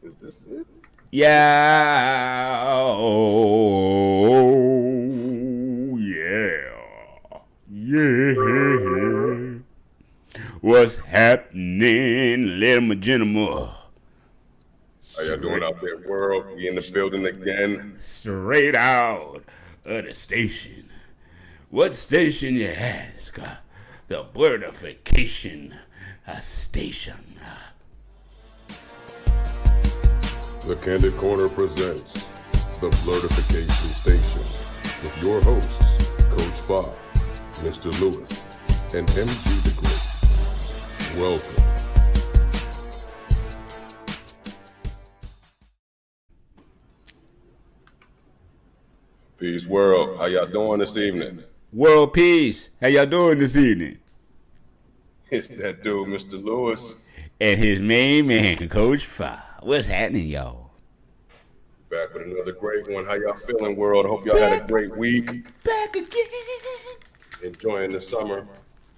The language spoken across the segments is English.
Is this it? Yeah. Oh, yeah. Yeah. What's happening, little gentlemen? How y'all doing Straight, out there, world? We in the building again. straight out of the station. What station, you ask? The Blerdification Station. The Candid Corner presents the Blerdification Station with your hosts, Coach Bob, Mr. Lewis, and MG the Great. Welcome. Peace, world. How y'all doing this evening? World peace. How y'all doing this evening? It's that dude, Mr. Lewis. And his main man, Coach Fa. What's happening, y'all? Back with another great one. How y'all feeling, world? I hope y'all had a Back, great week. back again. Enjoying the summer.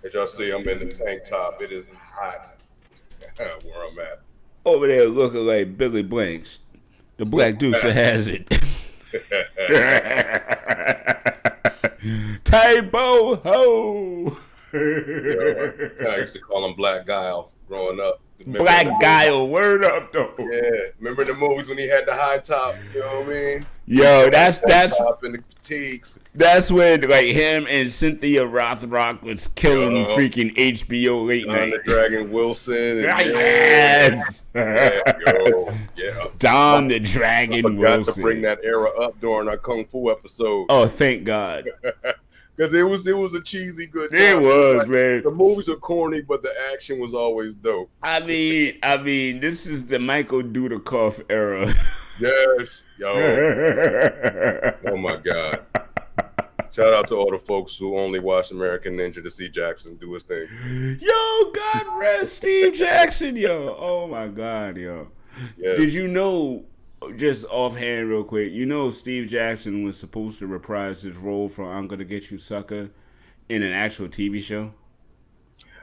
As y'all see, I'm in the tank top. It is hot where I'm at. Over there looking like Billy Blanks, the black dukes of Hazard. Typo ho. I used to call him Black Guile growing up. Black Guile, word up though. Yeah, remember the movies when he had the high top? You know what I mean? Yo, that's top and the fatigues. that's when like him and Cynthia Rothrock was killing freaking HBO late Don night. the Dragon Wilson. And Yes. Yeah. Don the Dragon I forgot Wilson. to bring that era up during our Kung Fu episode. Oh, thank God. Because it was a cheesy good time. It was, man. The movies are corny, but the action was always dope. I mean, this is the Michael Dudikoff era. Yes, yo. Oh my God. Shout out to all the folks who only watched American Ninja to see Jackson do his thing. Yo, God rest Steve Jackson, yo. Oh my God, yo. Yes. Did you know, just offhand real quick, you know Steve Jackson was supposed to reprise his role from I'm Gonna Get You Sucker in an actual TV show?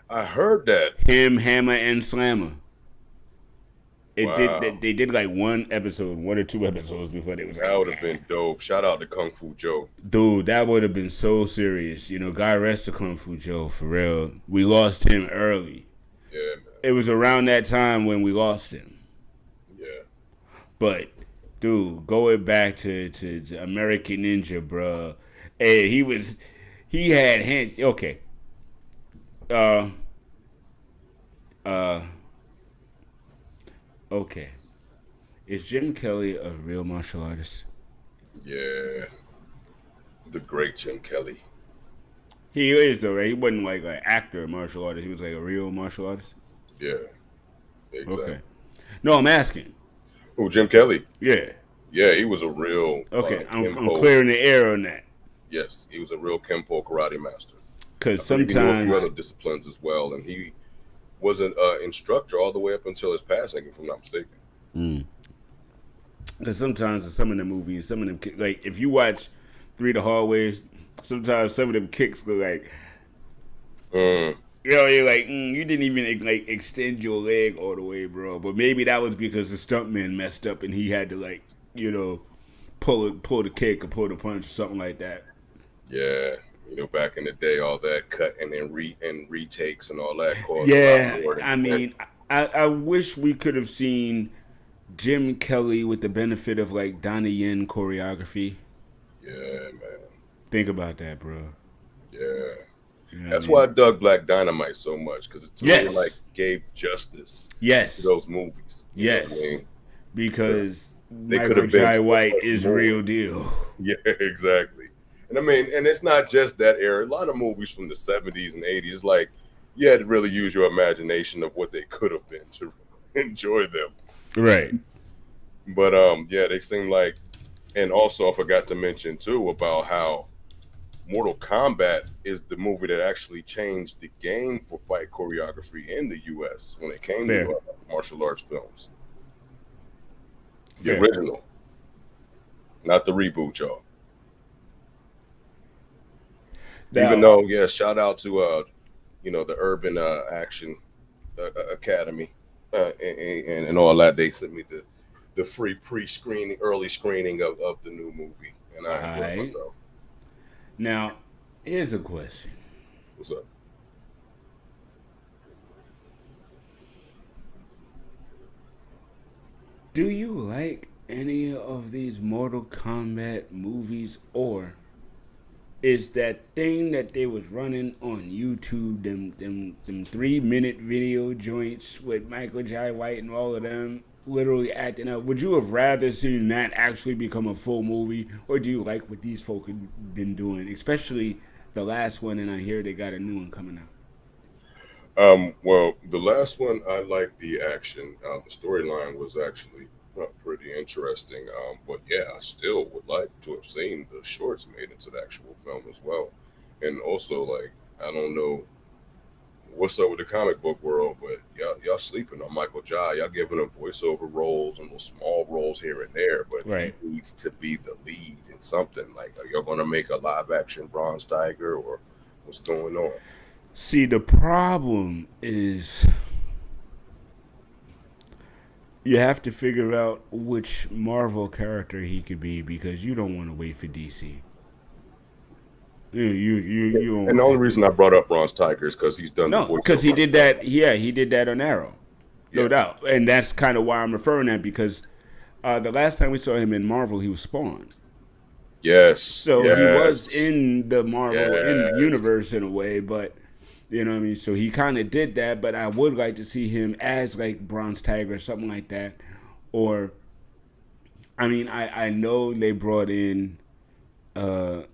I heard that. Him, Hammer, and Slammer. Wow. They did like one or two episodes before they was like, That would have been dope. Shout out to Kung Fu Joe. dude, that would have been so serious. You know, God rest the Kung Fu Joe, for real. We lost him early. Yeah, man. It was around that time when we lost him. Yeah. But, dude, going back to American Ninja, bro. Hey, he had hands. Okay. Okay. Is Jim Kelly a real martial artist? Yeah. The great Jim Kelly. He is, though, right? He wasn't like an actor martial artist. He was like a real martial artist? Yeah. Exactly. Okay. No, I'm asking. Oh, Jim Kelly. Yeah. Yeah, he was a real. Okay, I'm Kempo. clearing the air on that. Yes, he was a real Kempo karate master. Because He knew a few sometimes, other disciplines as well, and he was an instructor all the way up until his passing, if I'm not mistaken. sometimes in some of the movies, some of them, like if you watch Three the Hard Ways, sometimes some of them kicks go like, you know, you're like, you didn't even like extend your leg all the way, bro. But maybe that was because the stuntman messed up and he had to like, you know, pull the kick or pull the punch or something like that. Yeah, you know, back in the day, all that cut and then retakes and all that caused Yeah, a lot more I mean, I wish we could have seen Jim Kelly with the benefit of like Donnie Yen choreography. Yeah, man. Think about that, bro. Yeah. You know That's what I why I mean? dug Black Dynamite so much, because it to Yes. me like gave justice Yes. to those movies. You know Yes. what I mean? Because They could Michael have been Jai so White much is more. real deal. Yeah, exactly. And I mean, and it's not just that era. A lot of movies from the 70s and 80s, like, you had to really use your imagination of what they could have been to enjoy them. Right. But yeah, they seem like, and also I forgot to mention too about how Mortal Kombat is the movie that actually changed the game for fight choreography in the U.S. when it came Fair. to martial arts films. The Fair. original, not the reboot, y'all. Now, Even though, yeah, shout out to you know, the Urban Action Academy and all that. They sent me the free pre-screening, early screening of the new movie, and All I enjoyed right. myself. Now, here's a question. What's up? Do you like any of these Mortal Kombat movies, or is that thing that they was running on YouTube, them 3 minute video joints with Michael Jai White and all of them literally acting up? Would you have rather seen that actually become a full movie, or do you like what these folk have been doing, especially the last one? And I hear they got a new one coming out. Well, the last one, I liked the action. The storyline was actually pretty interesting. But yeah, I still would like to have seen the shorts made into the actual film as well. And also, like, I don't know what's up with the comic book world, but y'all sleeping on Michael Jai. Y'all giving him voiceover roles and those small roles here and there, but Right. he needs to be the lead in something. Like, are y'all going to make a live action Bronze Tiger, or what's going on? See, the problem is you have to figure out which Marvel character he could be, because you don't want to wait for DC. You And the only reason I brought up Bronze Tiger is because he's done the no, voiceover. because he did that. Yeah, he did that on Arrow, no Yeah. doubt, and that's kind of why I'm referring that, because the last time we saw him in Marvel, he was Spawn. Yes. So yes, he was in the Marvel in yes. universe in a way, but you know what I mean. So he kind of did that, but I would like to see him as like Bronze Tiger or something like that, or I mean, I know they brought in the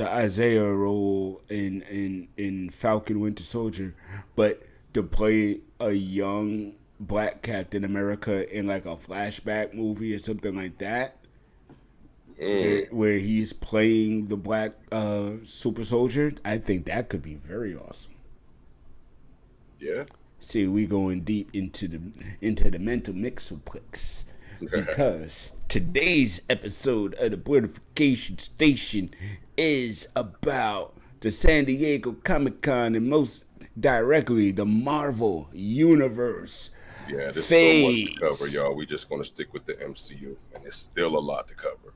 Isaiah role in Falcon Winter Soldier, but to play a young black Captain America in like a flashback movie or something like that, where he's playing the black super soldier, I think that could be very awesome. Yeah. See, we going deep into the mental mixoplex, because today's episode of the Blerdification Station is about the San Diego ComicCon, and most directly the Marvel Universe. Yeah, there's phase. so much to cover, y'all. We just going to stick with the MCU, and it's still a lot to cover.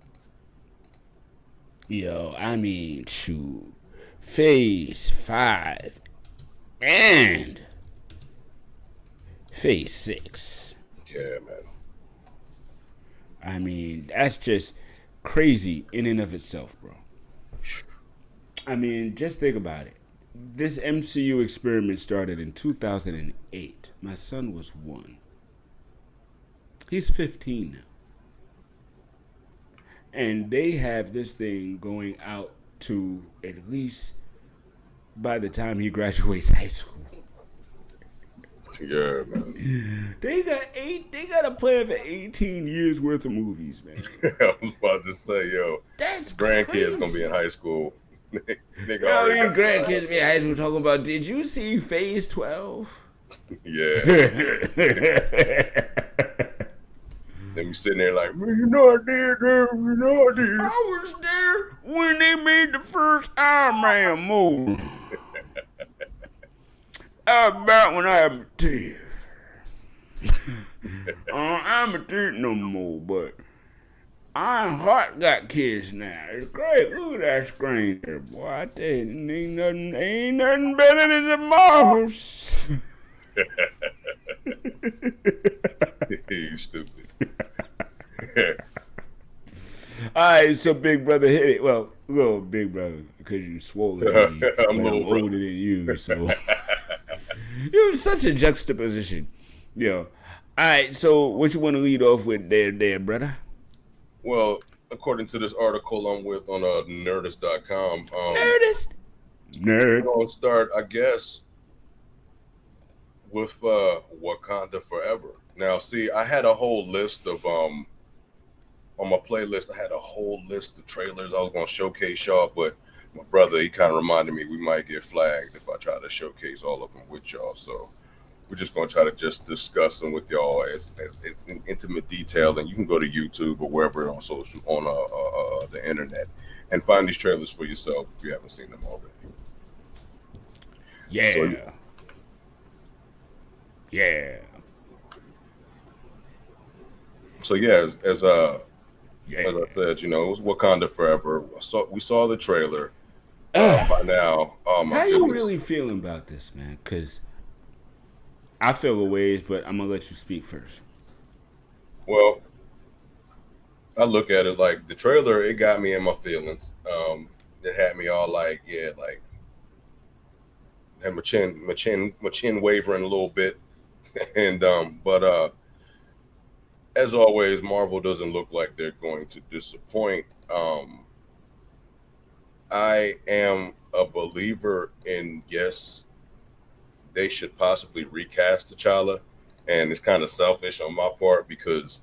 Yo, I mean, shoot, Phase 5 and Phase 6. Yeah, man. I mean, that's just crazy in and of itself, bro. I mean, just think about it. This MCU experiment started in 2008. My son was 1. He's 15 now. And they have this thing going out to at least by the time he graduates high school. Yeah, man. They got a plan for 18 years worth of movies, man. I was about to say, yo, That's grandkids crazy. gonna be in high school. Nigga Yo, already your got- grandkids be in high school talking about, did you see Phase 12? Yeah. They be sitting there like, man, you know I did, girl. You know I did. I was there when they made the first Iron Man movie. I was back when I was a teeth. I'm a teeth no more, but Iron Heart got kids now. It's great. Look at that screen there, boy. I tell you, ain't nothing better than the Marvels. You stupid. All right, so Big Brother hit it. Well, little Big Brother, because you swole than me, I'm but I'm little brother. older than you, so you're such a juxtaposition. Yo. All right, so what you want to lead off with there, brother? Well, according to this article I'm with on Nerdist.com, Nerdist. we're Nerd. gonna start, I guess, with Wakanda Forever. Now, see, I had a whole list of on my playlist. I had a whole list of trailers I was gonna showcase y'all, but my brother, he kind of reminded me we might get flagged if I try to showcase all of them with y'all. So we're just gonna try to just discuss them with y'all as in intimate detail, and you can go to YouTube or wherever on social on the internet and find these trailers for yourself if you haven't seen them already. Yeah. So- yeah. So yeah, Yeah. as I said, you know, it was Wakanda Forever. We saw the trailer. By now, oh my How you goodness. really feeling about this, man? Because I feel a ways, but I'm gonna let you speak first. Well, I look at it like the trailer. It got me in my feelings. It had me all like, yeah, like had my chin wavering a little bit, and but as always, Marvel doesn't look like they're going to disappoint. I am a believer in, yes, they should possibly recast T'Challa, and it's kind of selfish on my part because,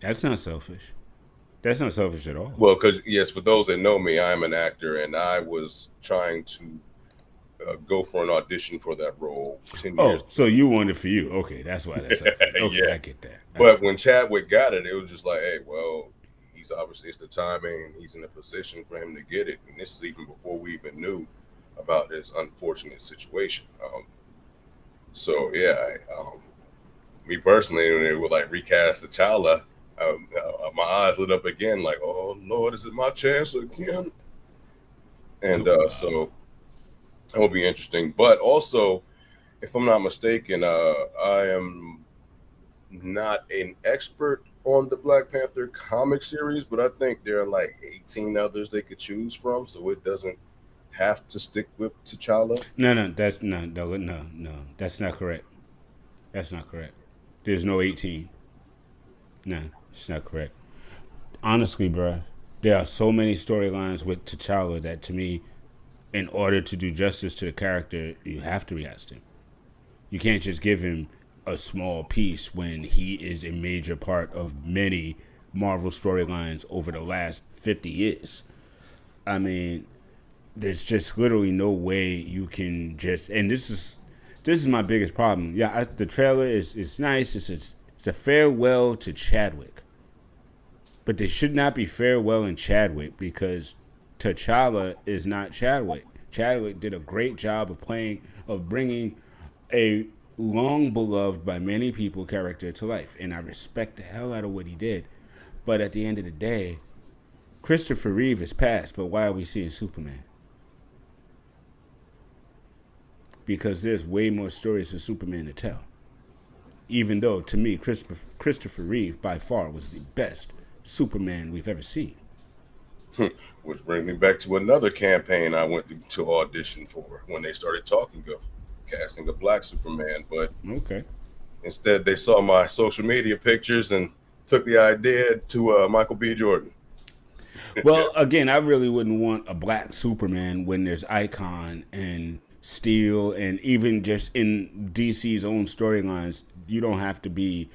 That's not selfish. That's not selfish at all. well, because yes, for those that know me, I'm an actor, and I was trying to go for an audition for that role 10 years Oh, so ago. you want it for you? Okay, that's why that's selfish. Okay, Yeah, I get that. but when Chadwick got it, it was just like, hey, well, he's obviously, it's the timing, and he's in a position for him to get it, and this is even before we even knew about his unfortunate situation. So yeah, me personally, when they were like recast T'Challa, my eyes lit up again, like, oh Lord, is it my chance again? And so that will be interesting. But also, if I'm not mistaken, I am not an expert on the Black Panther comic series, but I think there are like 18 others they could choose from, so it doesn't have to stick with T'Challa. No. That's not correct. That's not correct. There's no 18. No, it's not correct. Honestly, bruh, there are so many storylines with T'Challa that to me, in order to do justice to the character, you have to recast him. You can't just give him a small piece when he is a major part of many Marvel storylines over the last 50 years. I mean, there's just literally no way you can just, and this is my biggest problem. Yeah, the trailer is nice. It's a farewell to Chadwick, but they should not be farewell in Chadwick because T'Challa is not Chadwick. Chadwick did a great job of bringing a long beloved by many people character to life, and I respect the hell out of what he did. But at the end of the day, Christopher Reeve is passed, but why are we seeing Superman? Because there's way more stories for Superman to tell. Even though, to me, Christopher Reeve by far was the best Superman we've ever seen. Which brings me back to another campaign I went to audition for when they started talking of casting a black Superman. But Okay. instead, they saw my social media pictures and took the idea to Michael B. Jordan. Well, again, I really wouldn't want a black Superman when there's Icon and Steel, and even just in DC's own storylines, you don't have to be,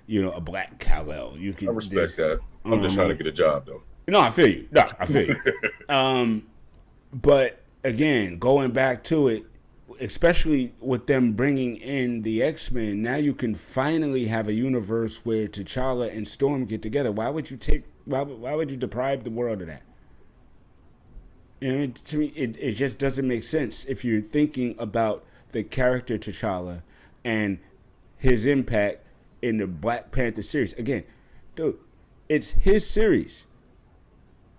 a black Kal-El. You I can respect that. I'm just trying to get a job, though. No, I feel you. No, I feel you. But again, going back to it, especially with them bringing in the X-Men, now you can finally have a universe where T'Challa and Storm get together. Why would you deprive the world of that? To me, it just doesn't make sense if you're thinking about the character T'Challa and his impact in the Black Panther series. Again, dude, it's his series.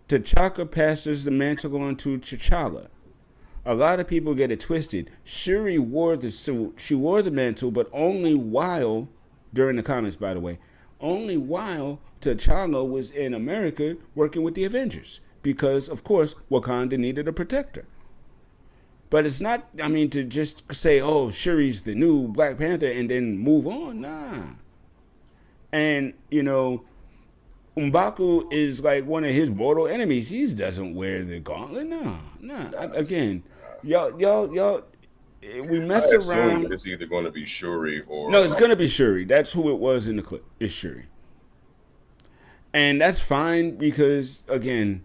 T'Chaka passes the mantle on to T'Challa. A lot of people get it twisted. Shuri wore the suit. She wore the mantle, but only while, during the comics, by the way, only while T'Challa was in America working with the Avengers. Because, of course, Wakanda needed a protector. But it's not, to just say, oh, Shuri's the new Black Panther and then move on. Nah. And, M'Baku is like one of his mortal enemies. He doesn't wear the gauntlet. Nah. Again, y'all, we mess I assume around. that it's either going to be Shuri or No, it's gonna be Shuri. That's who it was in the clip. It's Shuri, and that's fine because again,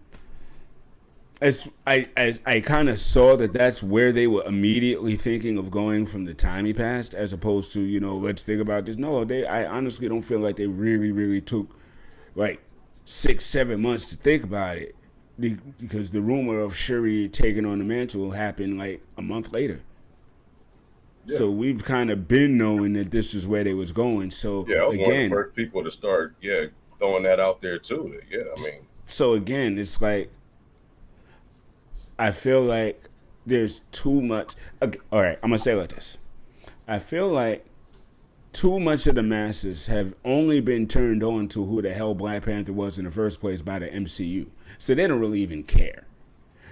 I kind of saw that that's where they were immediately thinking of going from the time he passed, as opposed to let's think about this. No, I honestly don't feel like they really took like 6-7 months to think about it, because the rumor of Shuri taking on the mantle happened like a month later. Yeah. So we've kind of been knowing that this is where they was going. So Yeah, I was one of the again, first people to start, throwing that out there too. Yeah, I mean, So again, it's like I feel like there's too much. Okay, all right, I'm gonna say it like this. I feel like too much of the masses have only been turned on to who the hell Black Panther was in the first place by the MCU, so they don't really even care.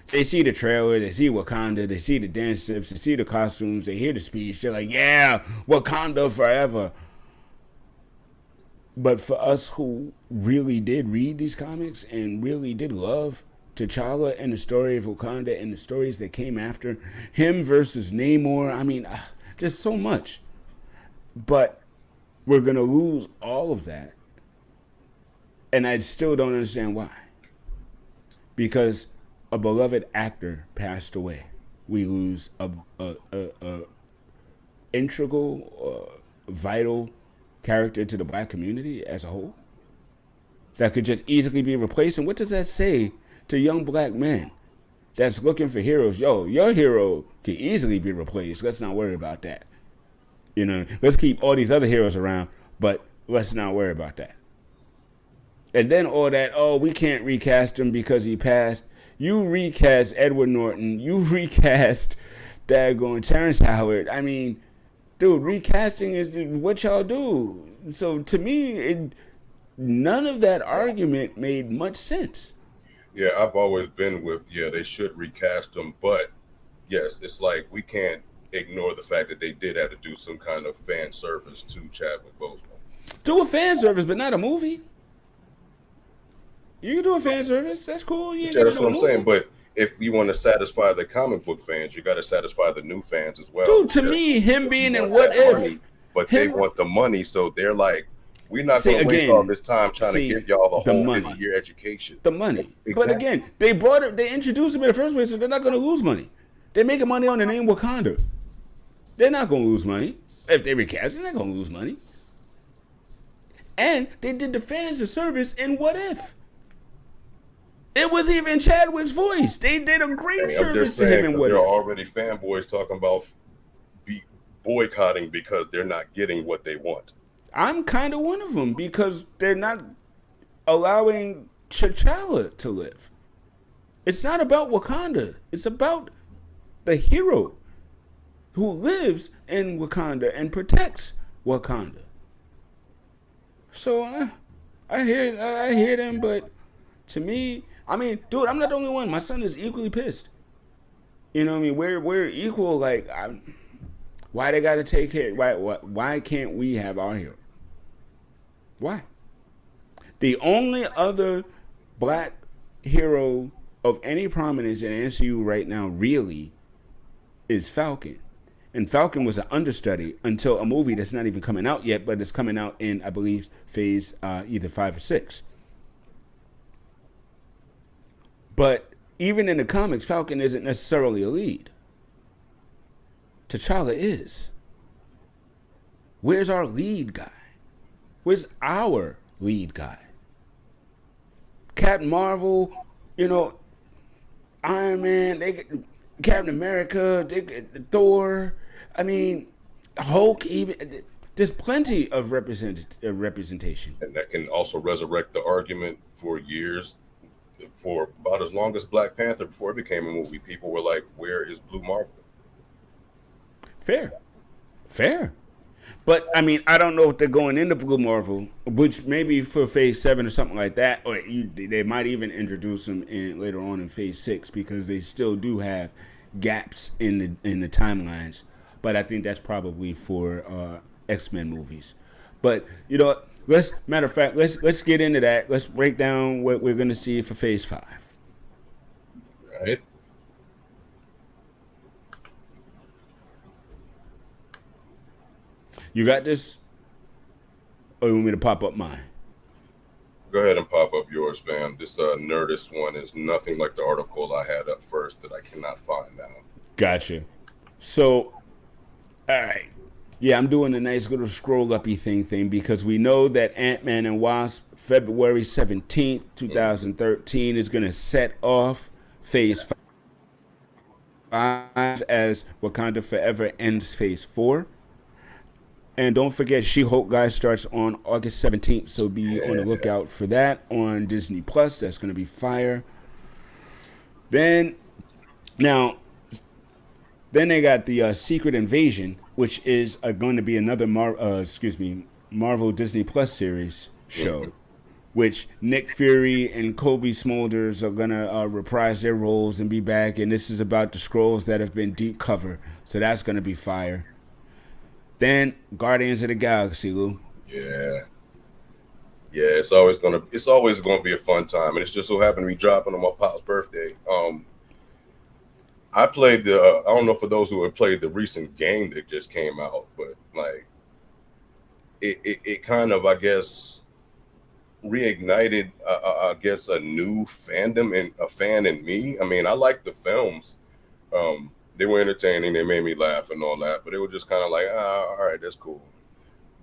They see the trailer, they see Wakanda, they see the dance steps, they see the costumes, they hear the speech. They're like, "Yeah, Wakanda forever." But for us who really did read these comics and really did love T'Challa and the story of Wakanda and the stories that came after him versus Namor, I mean, just so much. But we're going to lose all of that. And I still don't understand why. Because a beloved actor passed away. We lose a integral, vital character to the black community as a whole that could just easily be replaced. And what does that say to young black men that's looking for heroes? Yo, your hero can easily be replaced. Let's not worry about that. You know, let's keep all these other heroes around, but let's not worry about that. And then all that, oh, we can't recast him because he passed. You recast Edward Norton. You recast daggone Terrence Howard. I mean, dude, recasting is what y'all do. So to me, none of that argument made much sense. Yeah, I've always been with, they should recast them. But yes, it's like we can't ignore the fact that they did have to do some kind of fan service to Chadwick Boseman. Do a fan service, but not a movie. You can do a fan service. That's cool. Yeah, that's what I'm saying. But if you want to satisfy the comic book fans, you got to satisfy the new fans as well. Dude, to me, him being in What If, money, but they want the money, so they're like, we're not going to waste all this time trying to get y'all the whole 50-year education. The money. Exactly. But again, they introduced him in the first place, so they're not going to lose money. They're making money on the name Wakanda. They're not going to lose money. If they recast, they're not going to lose money. And they did the fans a service in What If. It was even Chadwick's voice. They did a great service to him in What If. There are already fanboys talking about boycotting because they're not getting what they want. I'm kind of one of them because they're not allowing T'Challa to live. It's not about Wakanda. It's about the hero who lives in Wakanda and protects Wakanda. So I hear them, but to me, I mean, dude, I'm not the only one. My son is equally pissed. You know what I mean? We're equal. Like, why they got to take care? Why can't we have our hero? Why? The only other black hero of any prominence in MCU right now really is Falcon. And Falcon was an understudy until a movie that's not even coming out yet, but it's coming out in, I believe, phase either 5 or 6. But even in the comics, Falcon isn't necessarily a lead. T'Challa is. Where's our lead guy? Where's our lead guy? Captain Marvel, Iron Man, Captain America, Thor. I mean, Hulk. Even there's plenty of representation, and that can also resurrect the argument for years. For about as long as Black Panther, before it became a movie, people were like, "Where is Blue Marvel?" Fair. But I mean, I don't know if they're going into Blue Marvel, which maybe for Phase 7 or something like that, or they might even introduce them later on in Phase 6 because they still do have gaps in the timelines. But I think that's probably for X-Men movies. But let's get into that. Let's break down what we're going to see for Phase 5. Right. You got this? Or you want me to pop up mine? Go ahead and pop up yours, fam. This Nerdist one is nothing like the article I had up first that I cannot find now. Gotcha. So, all right. Yeah, I'm doing a nice little scroll-uppy thing because we know that Ant-Man and Wasp, February 17th, 2013, is going to set off Phase 5 as Wakanda Forever ends Phase 4. And don't forget, She-Hulk guys starts on August 17th, so be on the Yeah. lookout for that on Disney Plus. That's going to be fire. Then now, then they got the Secret Invasion, which is going to be another Marvel Disney Plus series show, Mhm. which Nick Fury and Kobe Smulders are gonna reprise their roles and be back. And this is about the scrolls that have been deep cover, so that's gonna be fire. Then Guardians of the Galaxy, Lou. Yeah. Yeah, it's always gonna be a fun time, and it's just so happened to be dropping on my pop's birthday. I played the I don't know for those who have played the recent game that just came out, but like it kind of I guess reignited I guess a new fandom and a fan in me. I mean, I like the films. They were entertaining, they made me laugh and all that, but it was just kind of like, all right, that's cool.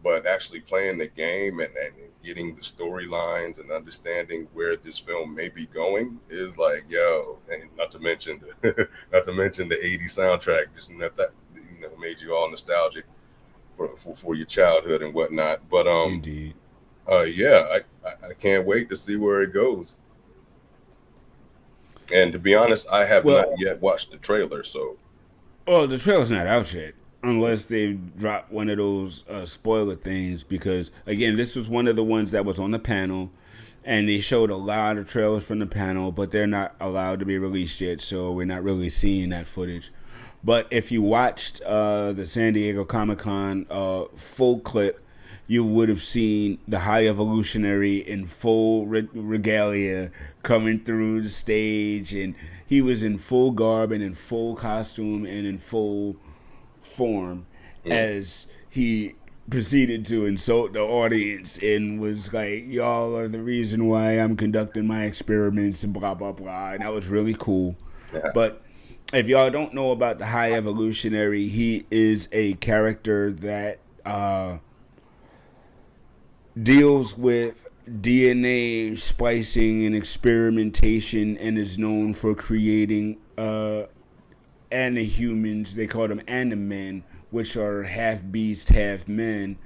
But actually playing the game and getting the storylines and understanding where this film may be going is like, yo, and not to mention the not to mention the 80s soundtrack, just that made you all nostalgic for your childhood and whatnot. But Indeed. yeah, I can't wait to see where it goes. And to be honest, I have not Well, yet watched the trailer, so the trailer's not out yet, unless they drop one of those spoiler things. Because again, this was one of the ones that was on the panel, and they showed a lot of trailers from the panel, but they're not allowed to be released yet, so we're not really seeing that footage. But if you watched the San Diego ComicCon full clip, you would have seen the High Evolutionary in full regalia coming through the stage, and he was in full garb and in full costume and in full form mm, as he proceeded to insult the audience and was like, "Y'all are the reason why I'm conducting my experiments," and blah blah blah. And that was really cool. yeah. But if y'all don't know about the High Evolutionary, he is a character that deals with DNA splicing and experimentation and is known for creating anihumans. They call them animen, which are half beast, half men,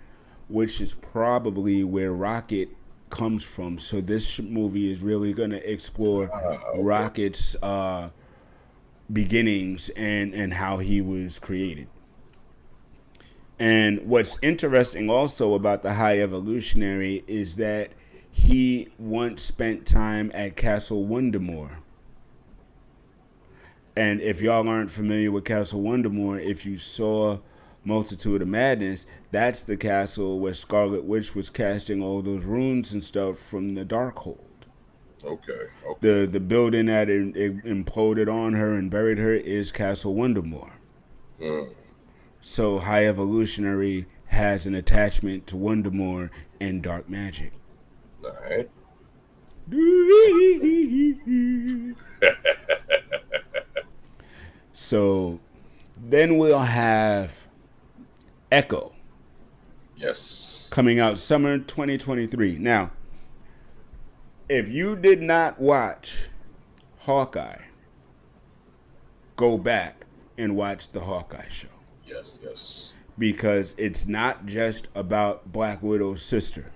which is probably where Rocket comes from. So this movie is really going to explore Okay. Rocket's beginnings and how he was created. And what's interesting also about the High Evolutionary is that he once spent time at Castle Wondermore. And if y'all aren't familiar with Castle Wondermore, if you saw Multitude of Madness, that's the castle where Scarlet Witch was casting all those runes and stuff from the Darkhold. Okay. Okay. The building that imploded on her and buried her is Castle Wondermore. Mm, So High Evolutionary has an attachment to Wondermore and dark magic. all right. So then we'll have Echo Yes. coming out summer 2023. Now, if you did not watch Hawkeye, go back and watch the Hawkeye show. Yes. Yes. Because it's not just about Black Widow's sister.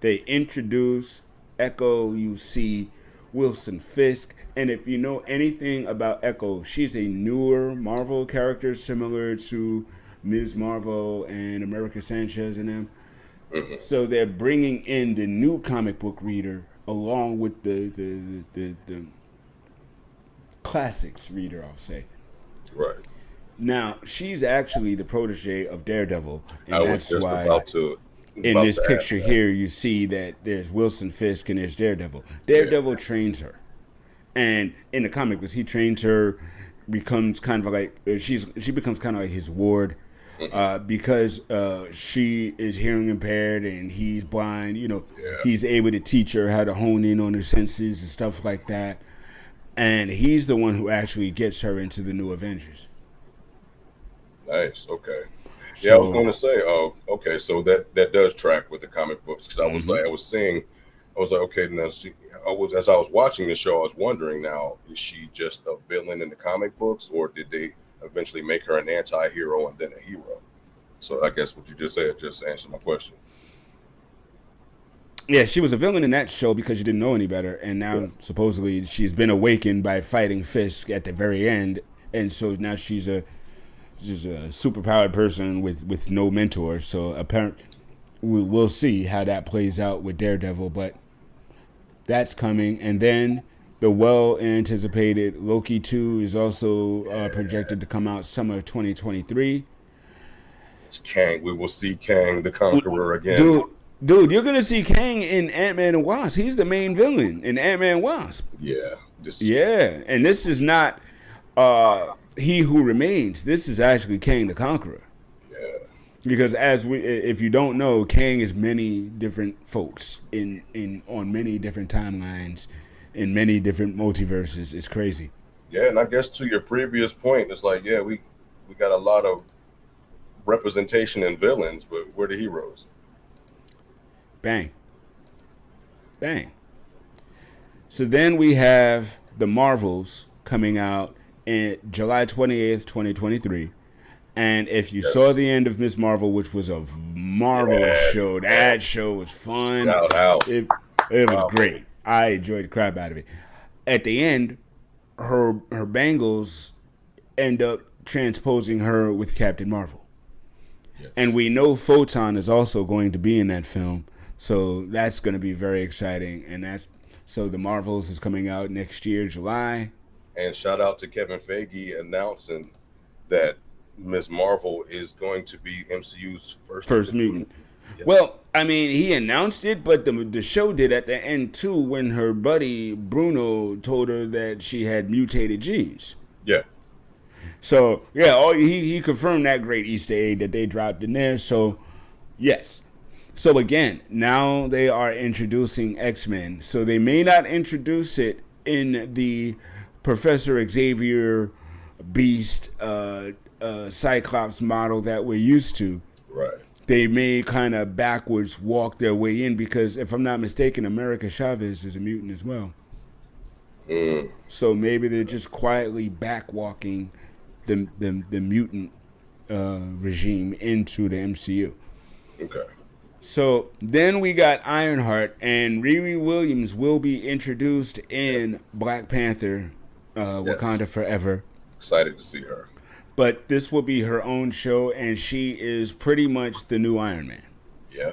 They introduce Echo, you see Wilson Fisk, and if you know anything about Echo, she's a newer Marvel character similar to Ms. Marvel and America Sanchez and them. Hmm. So they're bringing in the new comic book reader along with the classics reader, I'll say. Right. Now, she's actually the protege of Daredevil, I and was that's just why in about this to ask picture that. here you see that there's Wilson Fisk and there's Daredevil. Daredevil trains her, and in the comic books, he trains her, becomes kind of like she becomes kind of like his ward. Hmm. Because she is hearing impaired and he's blind, Yeah. he's able to teach her how to hone in on her senses and stuff like that. And he's the one who actually gets her into the new Avengers. Nice. Okay. Yeah, I was So, going to say. Okay. So that does track with the comic books because mhm. I was seeing, I was like, okay, now see, as I was watching the show, I was wondering now, is she just a villain in the comic books, or did they eventually make her an anti-hero and then a hero? So I guess what you just said just answered my question. Yeah, she was a villain in that show because she didn't know any better, and now supposedly she's been awakened by fighting Fisk at the very end, and so now she's a superpowered person with no mentor. So apparently, we'll see how that plays out with Daredevil, but that's coming. And then the well-anticipated Loki 2 is also projected to come out summer 2023. It's Kang. We will see Kang the Conqueror again. Dude, you're going to see Kang in Ant-Man and Wasp. He's the main villain in Ant-Man and Wasp. Yeah. And this is not He Who Remains. This is actually Kang the Conqueror. Yeah. Because if you don't know, Kang is many different folks on many different timelines, in many different multiverses. It's crazy. Yeah, and I guess to your previous point, it's like, yeah, we got a lot of representation in villains, but where are the heroes? Bang. So then we have the Marvels coming out in July 28th, 2023. And if you saw the end of Ms. Marvel, which was a marvelous show, that show was fun. Shout out. It was great. I enjoyed the crap out of it. At the end, her bangles end up transposing her with Captain Marvel. Yes. And we know Photon is also going to be in that film. So that's going to be very exciting. And so the Marvels is coming out next year, July. And shout out to Kevin Feige announcing that Ms. Marvel is going to be MCU's first mutant. Yes. Well, I mean, he announced it, but the show did at the end too, when her buddy Bruno told her that she had mutated genes. Yeah. So yeah, he confirmed that great Easter egg that they dropped in there. So yes. So again, now they are introducing X-Men. So they may not introduce it in the Professor Xavier, Beast, Cyclops model that we're used to. Right. They may kind of backwards walk their way in because, if I'm not mistaken, America Chavez is a mutant as well. So maybe they're just quietly backwalking the mutant regime into the MCU. Okay. So then we got Ironheart, and Riri Williams will be introduced in Black Panther, Wakanda Forever. Excited to see her. But this will be her own show, and she is pretty much the new Iron Man. Yeah.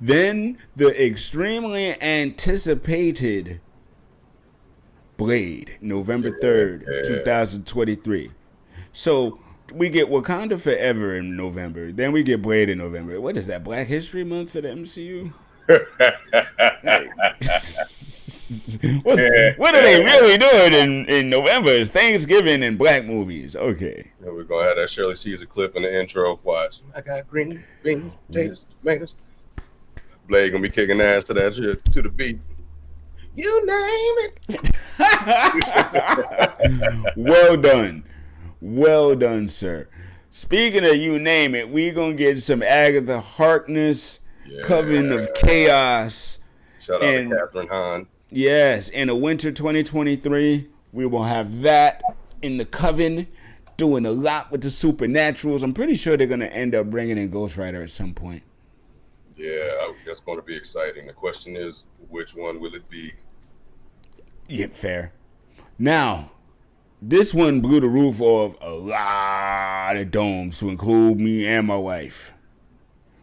Then the extremely anticipated Blade, November 3rd, 2023. So we get Wakanda Forever in November. Then we get Blade in November. What is that, Black History Month for the MCU? What are they really doing in November? It's Thanksgiving and black movies. Okay. Yeah, we're going to have that Shirley Caesar clip in the intro. Watch. I got green beans, potatoes, tomatoes. Blade going to be kicking ass to that shit, to the beat. You name it. Well done, sir. Speaking of you name it, we're going to get some Agatha Harkness, Coven of Chaos. Shout out to Catherine Hahn. Yes, in the winter 2023, we will have that in the Coven, doing a lot with the Supernaturals. I'm pretty sure they're going to end up bringing in Ghost Rider at some point. Yeah, that's going to be exciting. The question is, which one will it be? Yeah, fair. Now, this one blew the roof off a lot of domes, to include me and my wife.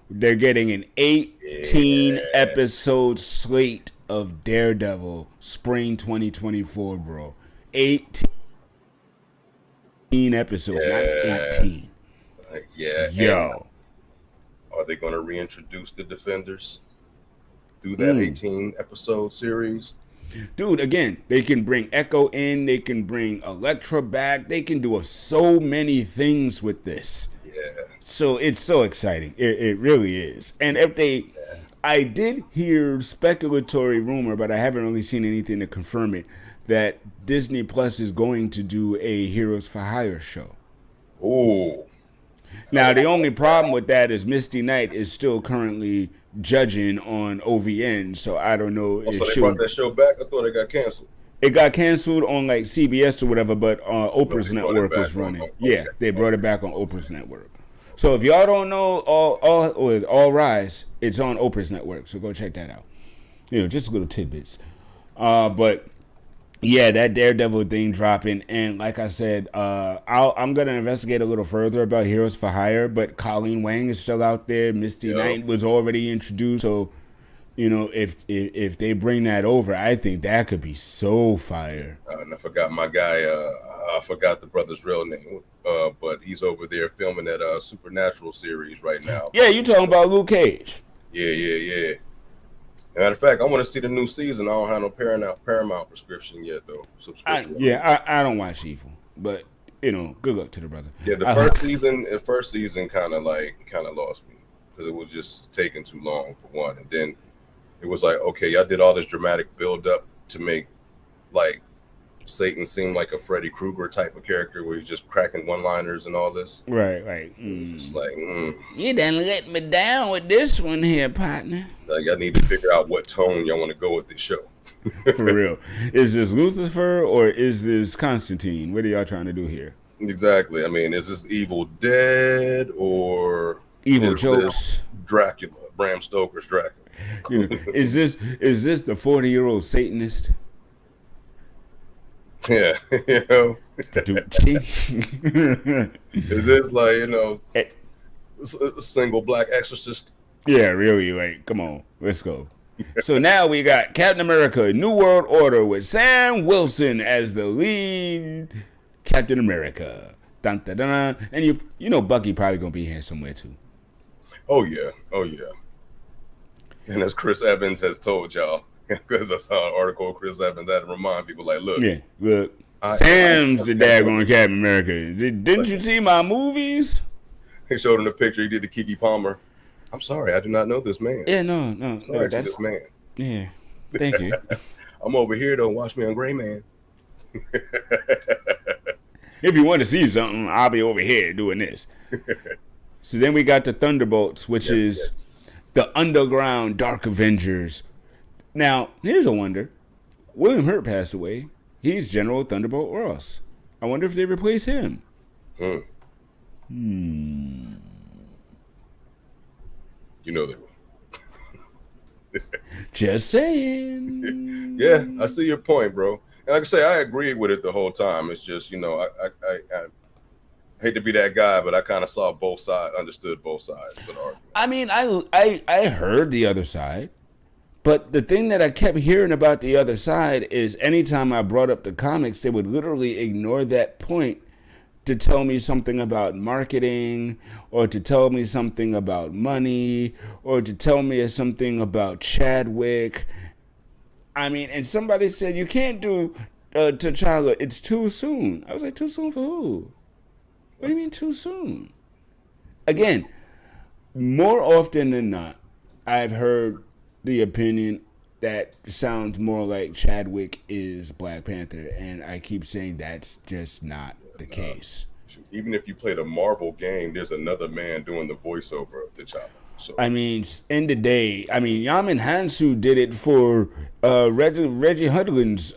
They're getting an 18-episode slate of Daredevil, spring 2024, bro. 18 episodes, not 18. Yo. Are they going to reintroduce the Defenders through that 18-episode series? Dude, again, they can bring Echo in. They can bring Elektra back. They can do so many things with this. Yeah. So it's so exciting. It really is. And if I did hear speculatory rumor, but I haven't really seen anything to confirm it, that Disney Plus is going to do a Heroes for Hire show. Oh. Now, the only problem with that is Misty Knight is still currently judging on OVN, so I don't know. So they brought that show back? I thought it got canceled. It got canceled on like CBS or whatever, but Oprah's network was running. Okay. Yeah, they brought it back on Oprah's network. So if y'all don't know All Rise, it's on Oprah's network. So go check that out. Just little tidbits. But yeah, that Daredevil thing dropping, and like I said, I'm gonna investigate a little further about Heroes for Hire. But Colleen Wang is still out there. Misty Knight was already introduced, so if they bring that over, I think that could be so fire. And I forgot my guy. I forgot the brother's real name, but he's over there filming that Supernatural series right now. Yeah, you talking about Luke Cage? Yeah. Matter of fact, I want to see the new season. I don't have no Paramount prescription yet, though. Subscription. I don't watch Evil, but good luck to the brother. Yeah, the first season kind of lost me because it was just taking too long for one, and then it was like, okay, y'all did all this dramatic build up to make like Satan seem like a Freddy Krueger type of character where he's just cracking one-liners and all this. Right. It's like, you done let me down with this one here, partner. Like, I need to figure out what tone y'all want to go with this show. For real. Is this Lucifer or is this Constantine? What are y'all trying to do here? Exactly. I mean, is this Evil Dead or Evil Jokes? Dracula, Bram Stoker's Dracula. Is this the 40-year-old Satanist? Yeah. Is this like, a single black exorcist? Yeah, really. Like, come on, let's go. So now we got Captain America: New World Order with Sam Wilson as the lead Captain America. Dun, dun, dun. And you Bucky probably gonna be here somewhere too. Oh yeah. And as Chris Evans has told y'all, because I saw an article of Chris Evans had to remind people, like, look, Sam's the daggone Captain America. Didn't you see my movies? He showed him the picture. He did the Keke Palmer. I'm sorry, I do not know this man. Yeah, no, that's this man. Yeah, thank you. I'm over here though. Watch me on Gray Man. If you want to see something, I'll be over here doing this. So then we got the Thunderbolts, which is the underground Dark Avengers. Now, here's a wonder. William Hurt passed away. He's General Thunderbolt Ross. I wonder if they replace him. You know they will. Just saying. Yeah, I see your point, bro. And like I say, I agreed with it the whole time. It's just, I hate to be that guy, but I kind of saw both sides, understood both sides of the argument. I mean, I heard the other side. But the thing that I kept hearing about the other side is anytime I brought up the comics, they would literally ignore that point to tell me something about marketing, or to tell me something about money, or to tell me something about Chadwick. I mean, and somebody said, you can't do T'Challa, it's too soon. I was like, too soon for who? What do you mean too soon? Again, more often than not, I've heard the opinion that sounds more like Chadwick is Black Panther, and I keep saying that's just not the case. Even if you played a Marvel game, there's another man doing the voiceover of T'Challa. So I mean, in the day, Yamin Hansu did it for Reggie Hudlin's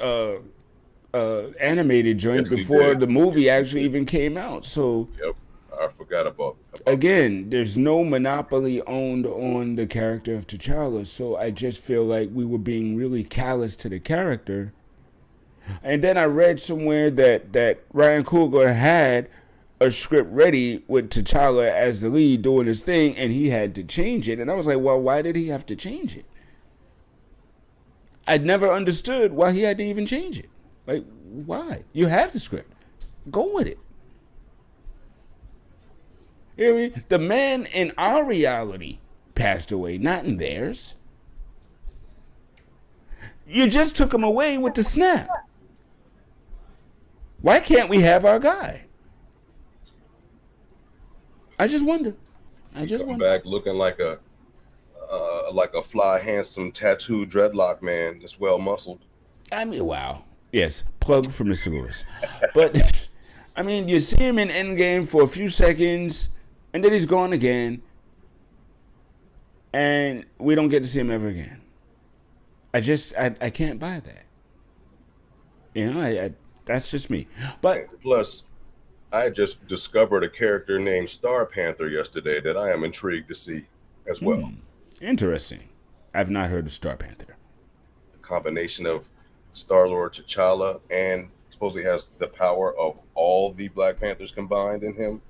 animated joint before the movie actually even came out. So yep, I forgot about again, there's no monopoly owned on the character of T'Challa. So I just feel like we were being really callous to the character. And then I read somewhere that Ryan Coogler had a script ready with T'Challa as the lead doing his thing, and he had to change it. And I was like, well, why did he have to change it? I'd never understood why he had to even change it. Like, why? You have the script. Go with it. You know what I mean? The man in our reality passed away, not in theirs. You just took him away with the snap. Why can't we have our guy? I just wonder. Come back looking like a fly, handsome, tattooed dreadlock man that's well muscled. I mean, wow. Yes, plug for Mr. Lewis. But I mean, you see him in Endgame for a few seconds, and then he's gone again, and we don't get to see him ever again. I can't buy that. You know, that's just me. But plus, I just discovered a character named Star Panther yesterday that I am intrigued to see as well. Interesting. I've not heard of Star Panther. A combination of Star-Lord, T'Challa, and supposedly has the power of all the Black Panthers combined in him.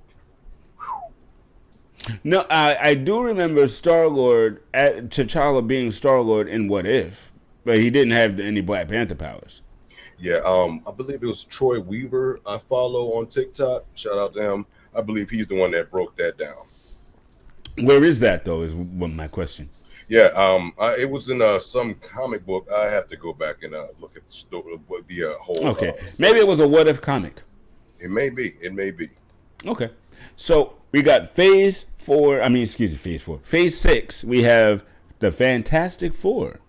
No, I do remember Star-Lord, T'Challa being Star-Lord in What If, but he didn't have any Black Panther powers. Yeah, I believe it was Troy Weaver I follow on TikTok. Shout out to him. I believe he's the one that broke that down. Where is that, though, is my question. Yeah, it was in some comic book. I have to go back and look at the story, the whole. Okay, maybe it was a What If comic. It may be. It may be. Okay, so we got Phase 4. I mean, excuse me, Phase 4. Phase 6. We have the Fantastic Four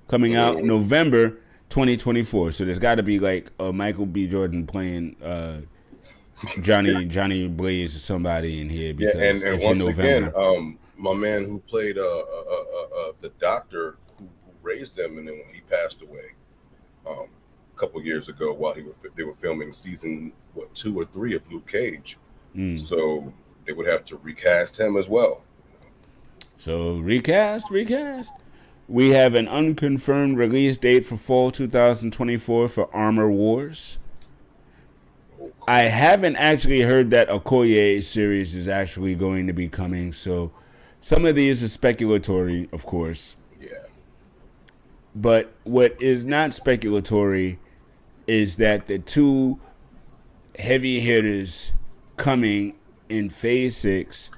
coming out November 2024. So there's got to be like Michael B. Jordan playing Johnny Blaze or somebody in here because and it's once in November. again, my man who played the doctor who raised them, and then when he passed away a couple years ago while they were filming season 2 or 3 of Luke Cage, so they would have to recast him as well. So recast. We have an unconfirmed release date for fall 2024 for Armor Wars. I haven't actually heard that Okoye series is actually going to be coming, so some of these are speculatory, of course. Yeah. But what is not speculatory is that the two heavy hitters coming in Phase 6,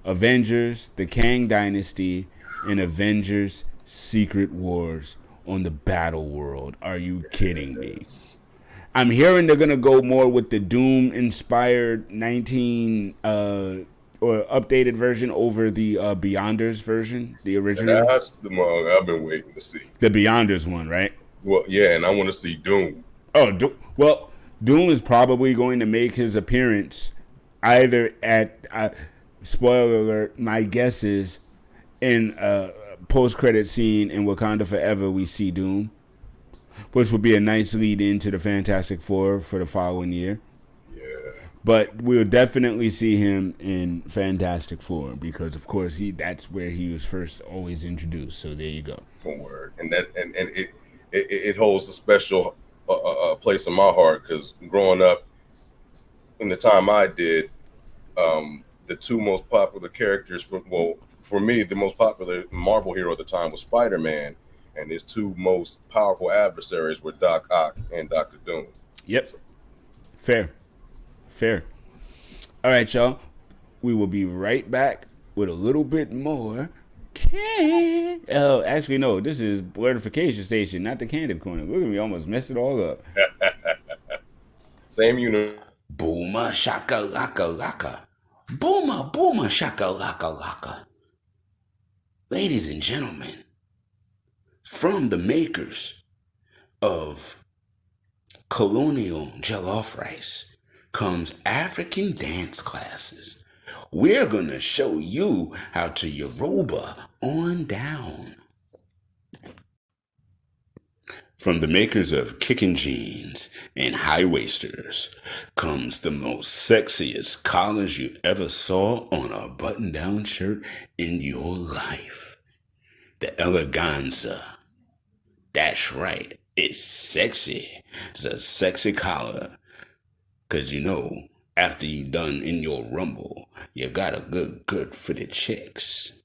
Avengers, the Kang Dynasty, and Avengers Secret Wars on the Battle World. Are you kidding me? I'm hearing they're gonna go more with the Doom-inspired 19 or updated version over the Beyonders version, the original. That's the one I've been waiting to see. The Beyonders one, right? Well, yeah, and I want to see Doom. Oh, well, Doom is probably going to make his appearance either at spoiler alert. My guess is in post-credit scene in Wakanda Forever, we see Doom, which would be a nice lead into the Fantastic Four for the following year. Yeah. But we'll definitely see him in Fantastic Four because, of course, that's where he was first always introduced. So there you go. One word, and it holds a special place in my heart because growing up, in the time I did, the two most popular characters for me, the most popular Marvel hero at the time was Spider-Man, and his two most powerful adversaries were Doc Ock and Dr. Doom. Yep. Fair. All right, y'all. We will be right back with a little bit more. Oh, actually, no. This is Blerdification Station, not the Candid Corner. Look at me, almost messed it all up. Same unit. Boomer shaka laka laka. Boomer shaka laka laka. Ladies and gentlemen, from the makers of Colonial Jollof Rice comes African dance classes. We're gonna show you how to Yoruba on down. From the makers of Kickin' Jeans and High Waisters comes the most sexiest collars you ever saw on a button-down shirt in your life. The Eleganza. That's right, it's sexy. It's a sexy collar. 'Cause you know, after you done in your rumble, you got a good for the chicks.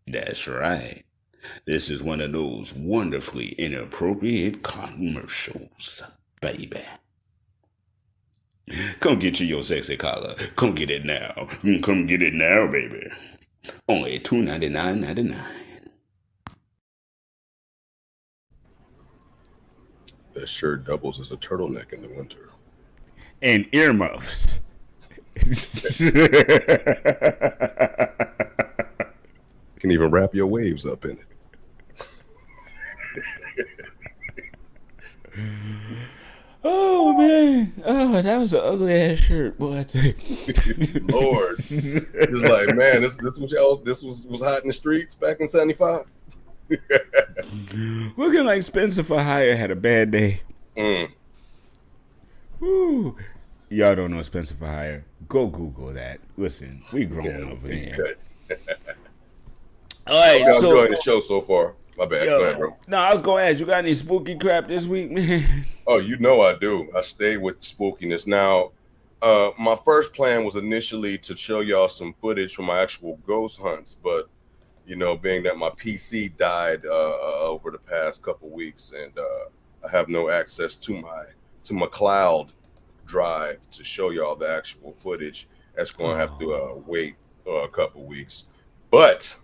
That's right. This is one of those wonderfully inappropriate commercials, baby. Come get your sexy collar. Come get it now. Come get it now, baby. Only $299.99. That shirt doubles as a turtleneck in the winter. And earmuffs. You can even wrap your waves up in it. Oh man! Oh, that was an ugly ass shirt, boy. I tell you. Lord, it's like, man, this was hot in the streets back in '75. Looking like Spencer for Hire had a bad day. Woo. Y'all don't know Spencer for Hire. Go Google that. Listen, we grown over He's here. cut. All right, Okay, I'm so enjoying the show so far. My bad. Go ahead, bro. no, I was gonna ask, you got any spooky crap this week, man? Oh, you know I do. I stay with spookiness. Now, my first plan was initially to show y'all some footage from my actual ghost hunts, but being that my PC died over the past couple weeks, and I have no access to my cloud drive to show y'all the actual footage, that's going to have to wait a couple weeks. But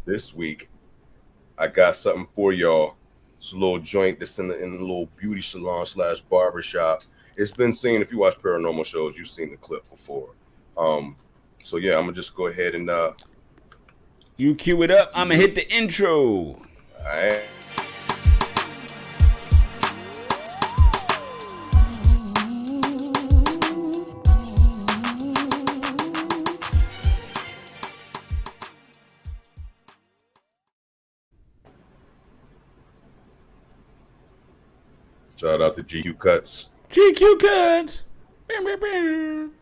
this week, I got something for y'all. It's a little joint that's in a little beauty salon / barber shop. It's been seen. If you watch paranormal shows, you've seen the clip before. So yeah, I'm gonna just go ahead and you cue it up. I'm gonna hit the intro. all right. Shout out to GQ Cuts. GQ Cuts. Bam, bam, bam.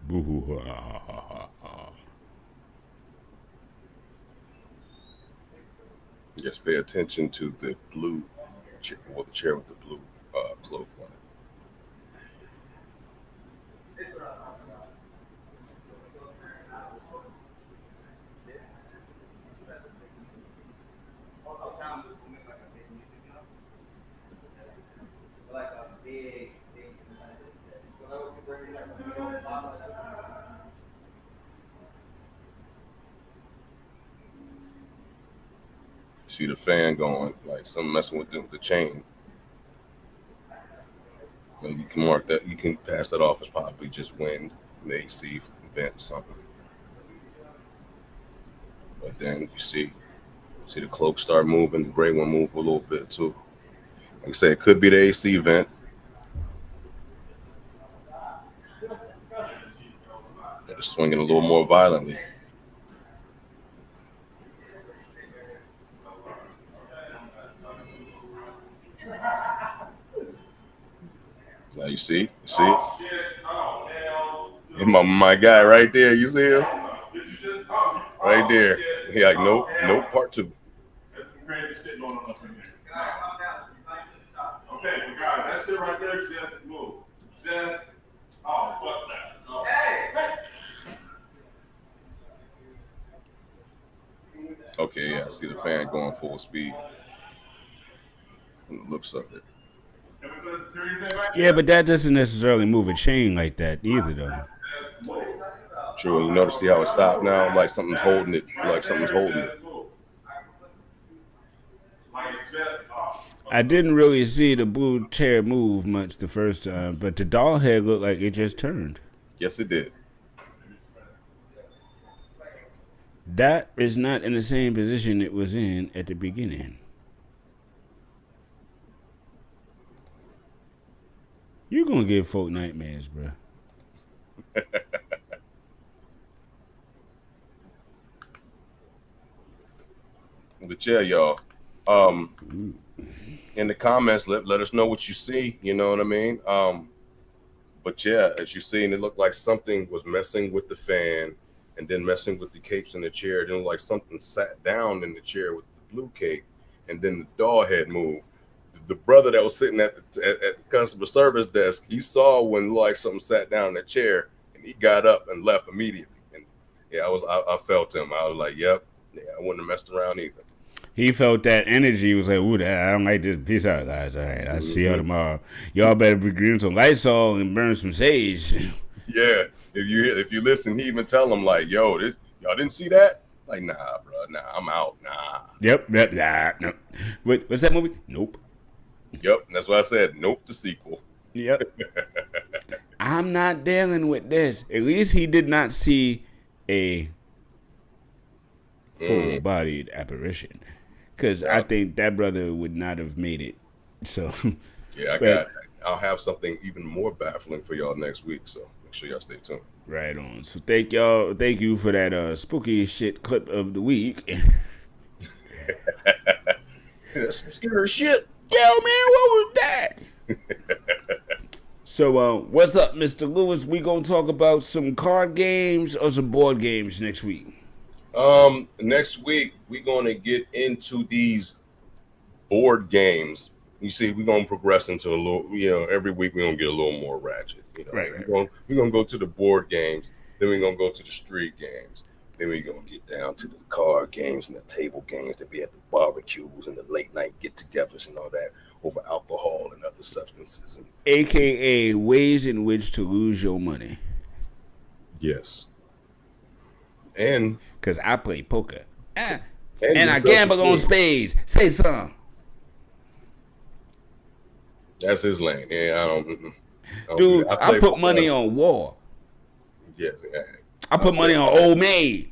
Boo-hoo. Just pay attention to the blue chair, the chair with the blue cloak on it. See the fan going, like something messing with the chain. You can mark that. You can pass that off as probably just wind, an AC vent or something. But then you see the cloak start moving. The gray one move a little bit too. Like I say, it could be the AC vent. They're swinging a little more violently. Now you see? And my guy right there, you see him? Right there. He like, nope, part two. There's some crazy shit going on up in here. Okay, but guys, that shit right there just moved. Oh, fuck that. Oh. Okay, yeah, I see the fan going full speed. From the looks of it. Yeah, but that doesn't necessarily move a chain like that either, though. True, and you notice how it stopped now, like something's holding it, I didn't really see the blue chair move much the first time, but the doll head looked like it just turned. Yes, it did. That is not in the same position it was in at the beginning. You're gonna give folk nightmares, bro. But yeah, y'all. In the comments, let us know what you see. You know what I mean? But yeah, as you see, it looked like something was messing with the fan, and then messing with the capes in the chair. Then like something sat down in the chair with the blue cape, and then the doll head moved. The brother that was sitting at the customer service desk, he saw when like something sat down in the chair, and he got up and left immediately. And yeah, I felt him. I was like, yep, yeah, I wouldn't have messed around either. He felt that energy. He was like, ooh, I don't like this. Peace out, guys. All right, I'll see y'all tomorrow. Y'all better be green some Lysol and burn some sage. Yeah, if you listen, he even tell them like, yo, y'all didn't see that? Like, nah, bro, nah, I'm out, nah. Yep, no. What's that movie? Nope. Yep, that's what I said. Nope, the sequel. Yep. I'm not dealing with this. At least he did not see a full-bodied apparition. Because I think that brother would not have made it. So, yeah, I'll have something even more baffling for y'all next week. So make sure y'all stay tuned. Right on. So thank you for that spooky shit clip of the week. That's some scary shit. Yo, man, what was that? So, what's up, Mr. Lewis? We gonna talk about some card games or some board games next week? Next week we're gonna get into these board games. You see, we're gonna progress into a little. Every week we're gonna get a little more ratchet. Right. We're gonna go to the board games, then we're gonna go to the street games, then we're gonna get down to the card games and the table games that be at the barbecues and the late night get-togethers and all that over alcohol and other substances. AKA ways in which to lose your money. Yes. And because I play poker and I self-esteem. gamble on spades. Say something. That's his lane. Yeah, I don't. Dude, I put money on war. Yes, I put money on Old Maid.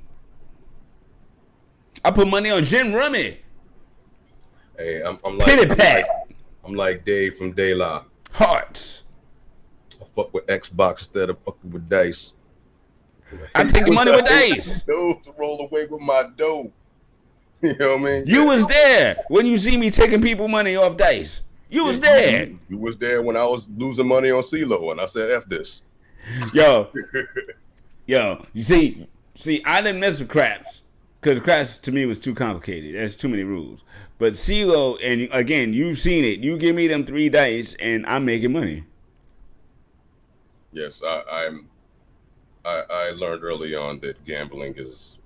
I put money on Gin Rummy. Hey, I'm Pitty Pat. I'm like Dave from De La. Hearts. I fuck with Xbox instead of fucking with dice. I take your money with dice. Dude, to roll away with my dough. You know what I mean? You was there when you see me taking people money off dice. You was there. You was there when I was losing money on CeeLo, and I said, F this. Yo, you see, I didn't mess with craps because craps to me was too complicated. There's too many rules. But CeeLo, and again, you've seen it. You give me them 3 dice, and I'm making money. Yes, I learned early on that gambling is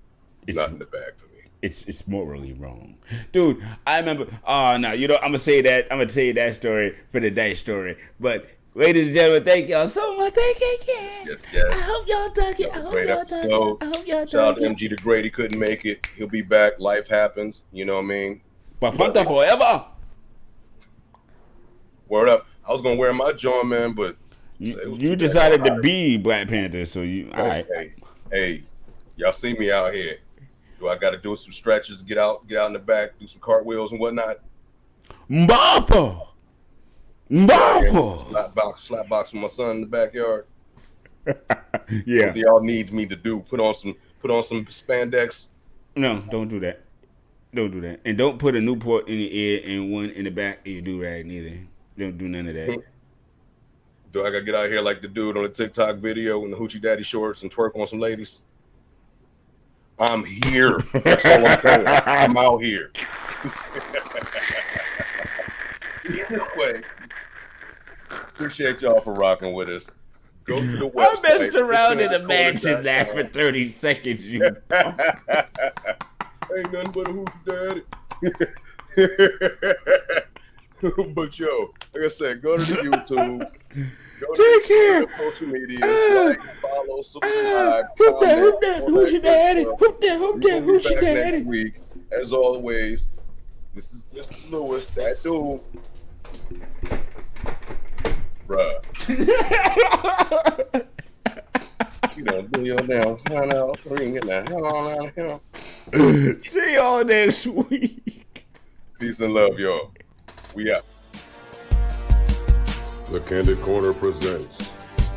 not in the bag for me. It's morally wrong, dude. I remember. Oh no, I'm gonna say that. I'm gonna tell you that story for the dice story. But ladies and gentlemen, thank y'all so much. Thank you again. Yes. I hope y'all dug it. Great episode. Shout out to MG the Great. He couldn't make it. He'll be back. Life happens. You know what I mean? But Punta forever. Word up. I was gonna wear my John, man, but you decided to be Black Panther, so you. All right. Hey, y'all see me out here. Do I got to do some stretches, get out in the back, do some cartwheels and whatnot? Mbafa! Slap box with my son in the backyard. Yeah. What do y'all need me to do? Put on some spandex? No, don't do that. Don't do that. And don't put a Newport in your ear and one in the back of your do-rag neither. Don't do none of that. Do I got to get out here like the dude on the TikTok video in the Hoochie Daddy shorts and twerk on some ladies? I'm here. That's all I'm saying. I'm out here. Anyway, appreciate y'all for rocking with us. Go to the website. I messed around in the mansion there for 30 seconds. You ain't nothing but a Hoochie Daddy. But yo, like I said, go to the YouTube. Take care. Social media, like, follow, subscribe. Whoop that, who's your daddy? Whoop that, who's your daddy? Next week, as always, this is Mr. Lewis, that dude. Bruh. You don't do your damn See y'all next week. Peace and love, y'all. We out. The Candid Corner presents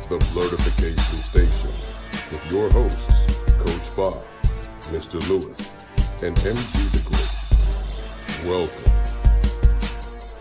the Blerdification Station with your hosts, Coach Bob, Mr. Lewis, and MG the Great. Welcome.